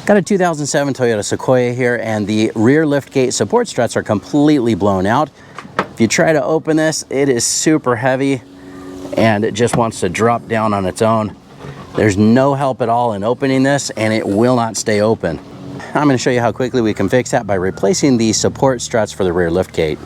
Got a 2007 Toyota Sequoia here, and the rear liftgate support struts are completely blown out. If you try to open this, it is super heavy and it just wants to drop down on its own. There's no help at all in opening this, and it will not stay open. I'm going to show you how quickly we can fix that by replacing the support struts for the rear liftgate.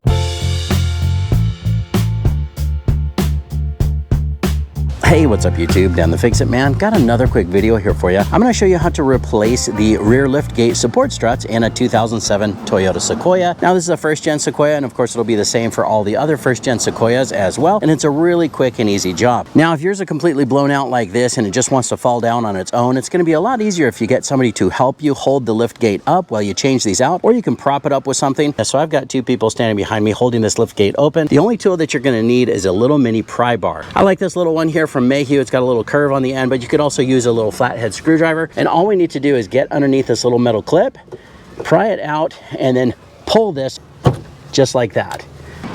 Hey, what's up YouTube? Dan the Fix-It Man. Got another quick video here for you. I'm going to show you how to replace the rear liftgate support struts in a 2007 Toyota Sequoia. Now this is a first gen Sequoia, and of course it'll be the same for all the other first gen Sequoias as well, and it's a really quick and easy job. Now if yours are completely blown out like this and it just wants to fall down on its own, it's going to be a lot easier if you get somebody to help you hold the liftgate up while you change these out, or you can prop it up with something. So I've got two people standing behind me holding this liftgate open. The only tool that you're going to need is a little mini pry bar. I like this little one here from Mayhew. It's got a little curve on the end, but you could also use a little flathead screwdriver. And all we need to do is get underneath this little metal clip, pry it out, and then pull this just like that.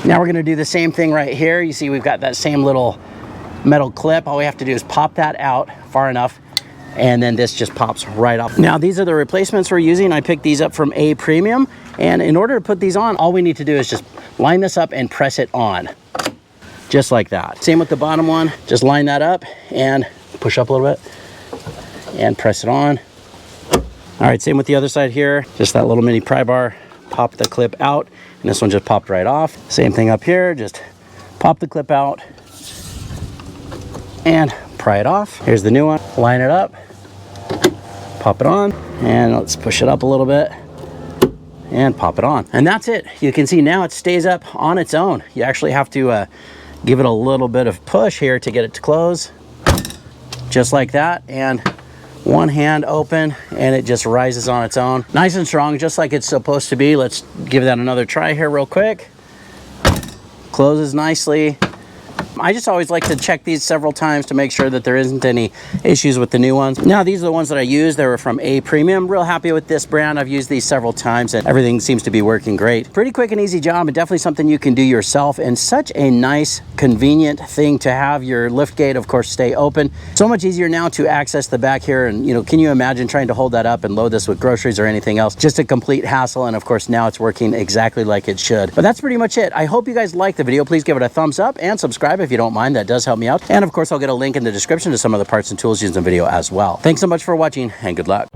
Now we're going to do the same thing right here. You see we've got that same little metal clip. All we have to do is pop that out far enough, and then this just pops right off. Now these are the replacements we're using. I picked these up from A Premium, and in order to put these on, all we need to do is just line this up and press it on. Just like that. Same with the bottom one. Just line that up and push up a little bit and press it on. All right, same with the other side here. Just that little mini pry bar, pop the clip out, and this one just popped right off. Same thing up here, just pop the clip out and pry it off. Here's the new one. Line it up, pop it on, and let's push it up a little bit and pop it on. And that's it. You can see now it stays up on its own. You actually have to give it a little bit of push here to get it to close, just like that, and one hand open and it just rises on its own, nice and strong, just like it's supposed to be. Let's give that another try here real quick. Closes nicely. I just always like to check these several times to make sure that there isn't any issues with the new ones. Now these are the ones that I use. They were from A Premium. Real happy with this brand. I've used these several times and everything seems to be working great. Pretty quick and easy job, and definitely something you can do yourself, and such a nice, convenient thing to have your liftgate, of course, stay open. So much easier now to access the back here, and can you imagine trying to hold that up and load this with groceries or anything else? Just a complete hassle, and of course now it's working exactly like it should. But that's pretty much it. I hope you guys liked the video. Please give it a thumbs up and subscribe if you don't mind. That does help me out. And of course, I'll get a link in the description to some of the parts and tools used in the video as well. Thanks so much for watching, and good luck.